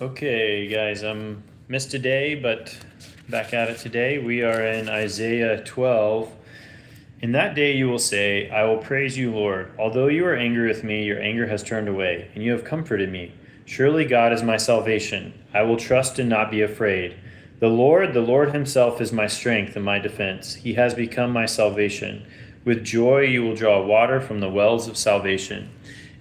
Okay, guys, I'm missed today, but back at it today. We are in Isaiah 12. In that day you will say, I will praise you, Lord. Although you are angry with me, your anger has turned away, and you have comforted me. Surely God is my salvation. I will trust and not be afraid. The Lord himself is my strength and my defense. He has become my salvation. With joy you will draw water from the wells of salvation.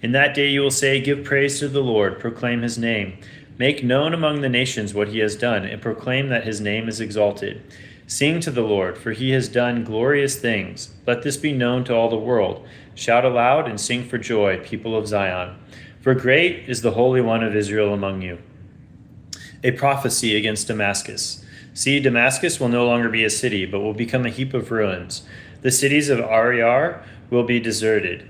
In that day you will say, Give praise to the Lord, proclaim his name. Make known among the nations what he has done, and proclaim that his name is exalted. Sing to the Lord, for he has done glorious things. Let this be known to all the world. Shout aloud and sing for joy, people of Zion. For great is the Holy One of Israel among you. A prophecy against Damascus. See, Damascus will no longer be a city, but will become a heap of ruins. The cities of Ariar will be deserted,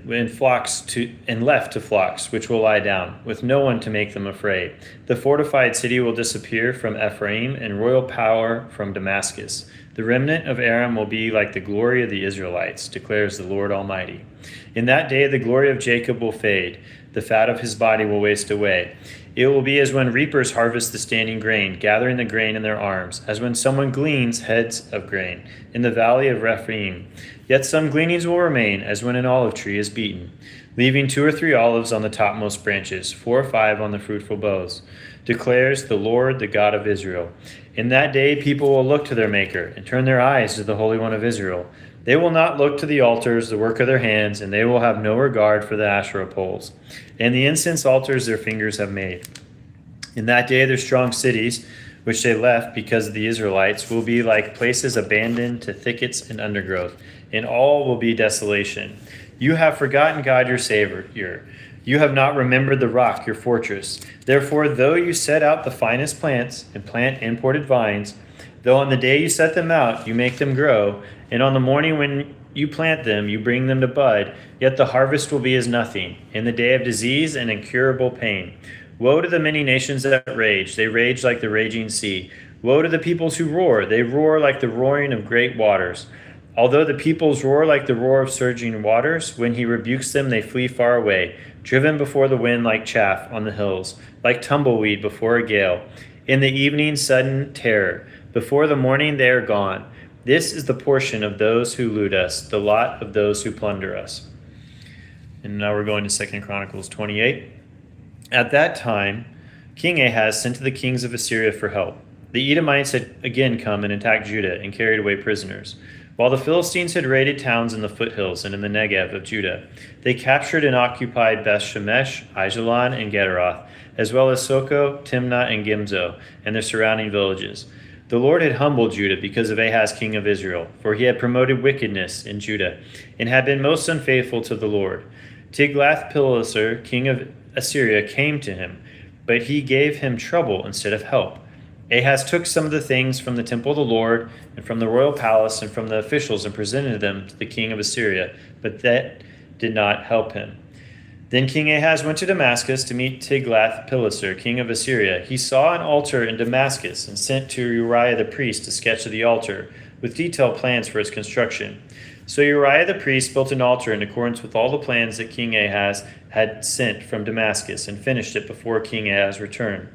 and left to flocks, which will lie down, with no one to make them afraid. The fortified city will disappear from Ephraim, and royal power from Damascus. The remnant of Aram will be like the glory of the Israelites, declares the Lord Almighty. In that day the glory of Jacob will fade, the fat of his body will waste away. It will be as when reapers harvest the standing grain, gathering the grain in their arms, as when someone gleans heads of grain in the valley of Rephaim. Yet some gleanings will remain, as when an olive tree is beaten, leaving 2 or 3 olives on the topmost branches, 4 or 5 on the fruitful boughs, declares the Lord, the God of Israel. In that day people will look to their Maker and turn their eyes to the Holy One of Israel. They will not look to the altars, the work of their hands, and they will have no regard for the Asherah poles, and the incense altars their fingers have made. In that day their strong cities, which they left because of the Israelites, will be like places abandoned to thickets and undergrowth, and all will be desolation. You have forgotten God your Savior. You have not remembered the rock, your fortress. Therefore, though you set out the finest plants and plant imported vines, though on the day you set them out, you make them grow, and on the morning when you plant them, you bring them to bud, yet the harvest will be as nothing, in the day of disease and incurable pain. Woe to the many nations that rage, they rage like the raging sea. Woe to the peoples who roar, they roar like the roaring of great waters. Although the peoples roar like the roar of surging waters, when he rebukes them, they flee far away, driven before the wind like chaff on the hills, like tumbleweed before a gale. In the evening, sudden terror. Before the morning, they are gone. This is the portion of those who loot us, the lot of those who plunder us. And now we're going to 2 Chronicles 28. At that time, King Ahaz sent to the kings of Assyria for help. The Edomites had again come and attacked Judah and carried away prisoners. While the Philistines had raided towns in the foothills and in the Negev of Judah, they captured and occupied Beth Shemesh, Aijalon, and Gederoth, as well as Soko, Timnah, and Gimzo, and their surrounding villages. The Lord had humbled Judah because of Ahaz king of Israel, for he had promoted wickedness in Judah, and had been most unfaithful to the Lord. Tiglath-Pileser, king of Assyria, came to him, but he gave him trouble instead of help. Ahaz took some of the things from the temple of the Lord, and from the royal palace, and from the officials, and presented them to the king of Assyria, but that did not help him. Then King Ahaz went to Damascus to meet Tiglath-Pileser, king of Assyria. He saw an altar in Damascus and sent to Uriah the priest a sketch of the altar, with detailed plans for its construction. So Uriah the priest built an altar in accordance with all the plans that King Ahaz had sent from Damascus, and finished it before King Ahaz's return.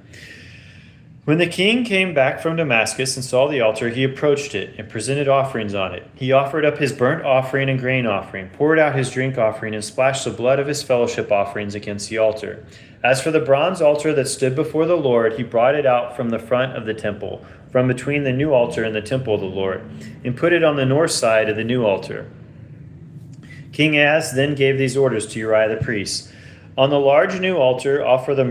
When the king came back from Damascus and saw the altar, he approached it and presented offerings on it. He offered up his burnt offering and grain offering, poured out his drink offering, and splashed the blood of his fellowship offerings against the altar. As for the bronze altar that stood before the Lord, he brought it out from the front of the temple, from between the new altar and the temple of the Lord, and put it on the north side of the new altar. King Ahaz then gave these orders to Uriah the priest. On the large new altar, offer the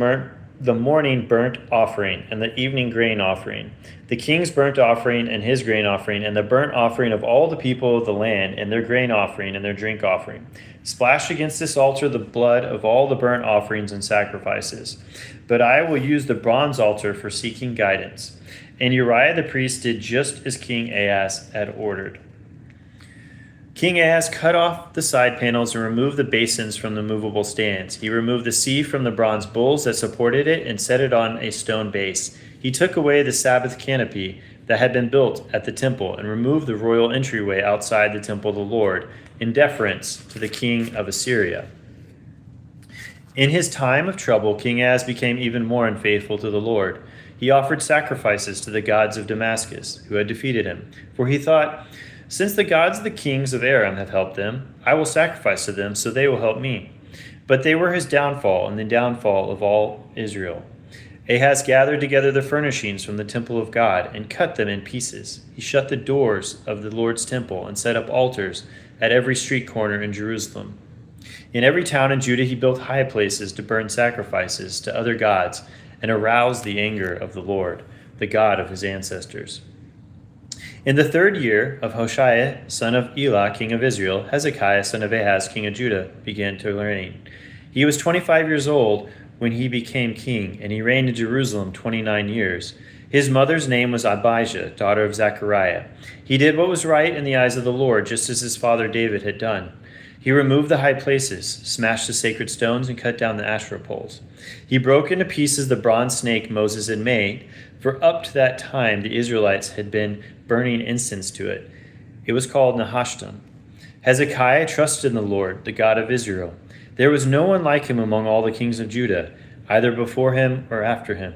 morning burnt offering and the evening grain offering, the king's burnt offering and his grain offering, and the burnt offering of all the people of the land, and their grain offering and their drink offering. Splash against this altar the blood of all the burnt offerings and sacrifices. But I will use the bronze altar for seeking guidance. And Uriah the priest did just as King Ahaz had ordered. King Ahaz cut off the side panels and removed the basins from the movable stands. He removed the sea from the bronze bowls that supported it and set it on a stone base. He took away the Sabbath canopy that had been built at the temple and removed the royal entryway outside the temple of the Lord, in deference to the king of Assyria. In his time of trouble, King Ahaz became even more unfaithful to the Lord. He offered sacrifices to the gods of Damascus, who had defeated him. For he thought, since the gods of the kings of Aram have helped them, I will sacrifice to them, so they will help me. But they were his downfall and the downfall of all Israel. Ahaz gathered together the furnishings from the temple of God and cut them in pieces. He shut the doors of the Lord's temple and set up altars at every street corner in Jerusalem. In every town in Judah he built high places to burn sacrifices to other gods and arouse the anger of the Lord, the God of his ancestors. In the 3rd year of Hoshea, son of Elah, king of Israel, Hezekiah, son of Ahaz, king of Judah, began to reign. He was 25 years old when he became king, and he reigned in Jerusalem 29 years. His mother's name was Abijah, daughter of Zechariah. He did what was right in the eyes of the Lord, just as his father David had done. He removed the high places, smashed the sacred stones, and cut down the Asherah poles. He broke into pieces the bronze snake Moses had made, for up to that time the Israelites had been burning incense to it. It was called Nehushtan. Hezekiah trusted in the Lord, the God of Israel. There was no one like him among all the kings of Judah, either before him or after him.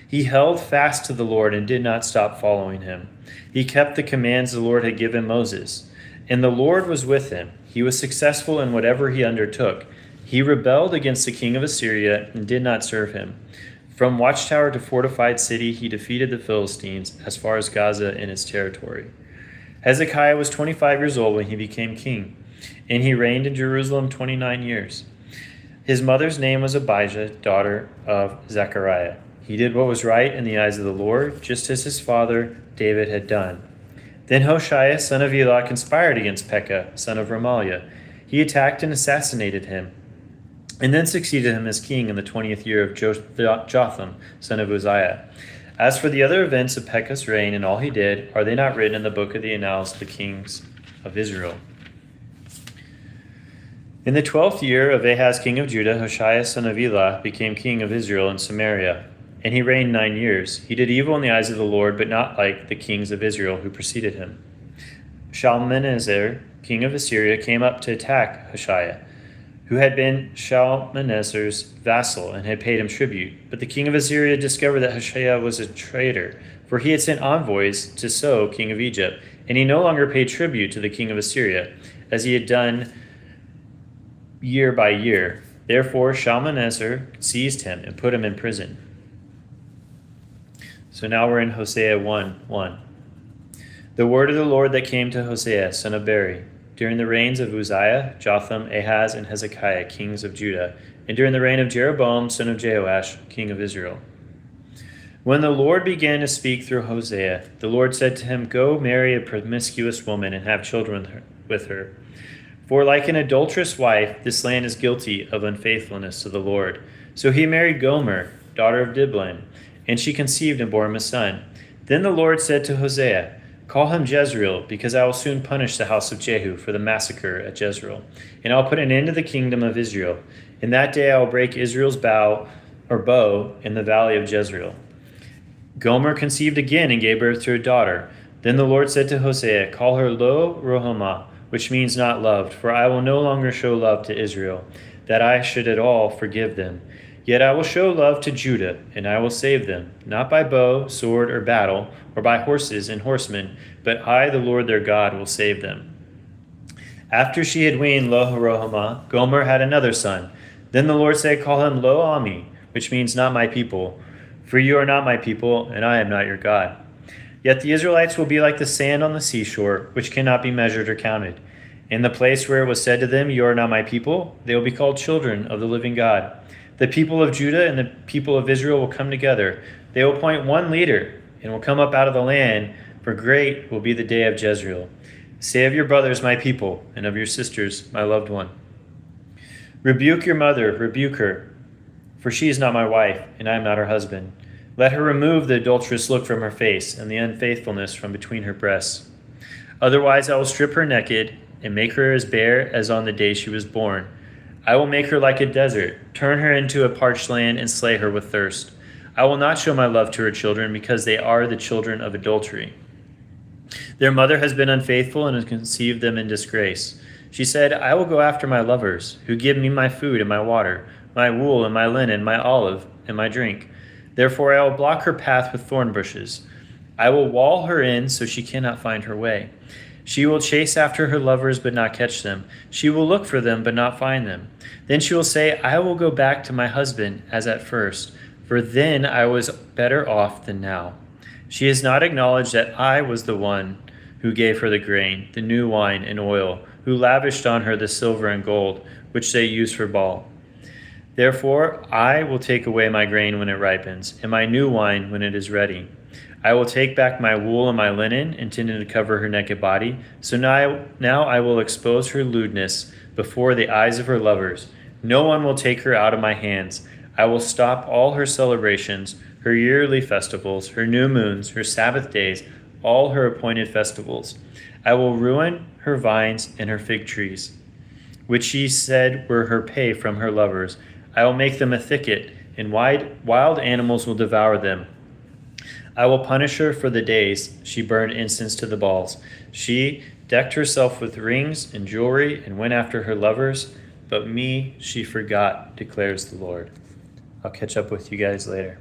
He held fast to the Lord and did not stop following him. He kept the commands the Lord had given Moses, and the Lord was with him. He was successful in whatever he undertook. He rebelled against the king of Assyria and did not serve him. From watchtower to fortified city, he defeated the Philistines as far as Gaza and its territory. Hezekiah was 25 years old when he became king, and he reigned in Jerusalem 29 years. His mother's name was Abijah, daughter of Zechariah. He did what was right in the eyes of the Lord, just as his father David had done. Then Hoshea, son of Elah, conspired against Pekah, son of Remaliah. He attacked and assassinated him, and then succeeded him as king in the 20th year of Jotham, son of Uzziah. As for the other events of Pekah's reign and all he did, are they not written in the book of the annals of the kings of Israel? In the 12th year of Ahaz, king of Judah, Hoshea, son of Elah, became king of Israel in Samaria. And he reigned 9 years. He did evil in the eyes of the Lord, but not like the kings of Israel who preceded him. Shalmaneser, king of Assyria, came up to attack Hoshea, who had been Shalmaneser's vassal and had paid him tribute. But the king of Assyria discovered that Hoshea was a traitor, for he had sent envoys to So, king of Egypt, and he no longer paid tribute to the king of Assyria, as he had done year by year. Therefore Shalmaneser seized him and put him in prison. So now we're in Hosea 1:1. The word of the Lord that came to Hosea, son of Beri, during the reigns of Uzziah, Jotham, Ahaz, and Hezekiah, kings of Judah, and during the reign of Jeroboam, son of Jehoash, king of Israel. When the Lord began to speak through Hosea, the Lord said to him, Go marry a promiscuous woman and have children with her. For like an adulterous wife, this land is guilty of unfaithfulness to the Lord. So he married Gomer, daughter of Diblaim, and she conceived and bore him a son. Then the Lord said to Hosea, Call him Jezreel, because I will soon punish the house of Jehu for the massacre at Jezreel, and I will put an end to the kingdom of Israel. In that day I will break Israel's bow in the valley of Jezreel. Gomer conceived again and gave birth to a daughter. Then the Lord said to Hosea, Call her Lo Ruhamah, which means not loved, for I will no longer show love to Israel, that I should at all forgive them. Yet I will show love to Judah, and I will save them, not by bow, sword, or battle, or by horses and horsemen, but I, the Lord their God, will save them. After she had weaned Lo-ruhamah, Gomer had another son. Then the Lord said, Call him Lo-ammi, which means not my people, for you are not my people, and I am not your God. Yet the Israelites will be like the sand on the seashore, which cannot be measured or counted. In the place where it was said to them, You are not my people, they will be called children of the living God. The people of Judah and the people of Israel will come together. They will appoint one leader and will come up out of the land, for great will be the day of Jezreel. Say of your brothers, my people, and of your sisters, my loved one. Rebuke your mother, rebuke her, for she is not my wife, and I am not her husband. Let her remove the adulterous look from her face and the unfaithfulness from between her breasts. Otherwise I will strip her naked and make her as bare as on the day she was born. I will make her like a desert, turn her into a parched land, and slay her with thirst. I will not show my love to her children, because they are the children of adultery. Their mother has been unfaithful and has conceived them in disgrace. She said, I will go after my lovers, who give me my food and my water, my wool and my linen, my olive and my drink. Therefore I will block her path with thorn bushes. I will wall her in so she cannot find her way. She will chase after her lovers but not catch them. She will look for them but not find them. Then she will say, I will go back to my husband as at first, for then I was better off than now. She has not acknowledged that I was the one who gave her the grain, the new wine and oil, who lavished on her the silver and gold, which they use for ball. Therefore I will take away my grain when it ripens, and my new wine when it is ready. I will take back my wool and my linen, intended to cover her naked body. So now I will expose her lewdness before the eyes of her lovers. No one will take her out of my hands. I will stop all her celebrations, her yearly festivals, her new moons, her Sabbath days, all her appointed festivals. I will ruin her vines and her fig trees, which she said were her pay from her lovers. I will make them a thicket, and wild animals will devour them. I will punish her for the days she burned incense to the Baals. She decked herself with rings and jewelry and went after her lovers, but me she forgot, declares the Lord. I'll catch up with you guys later.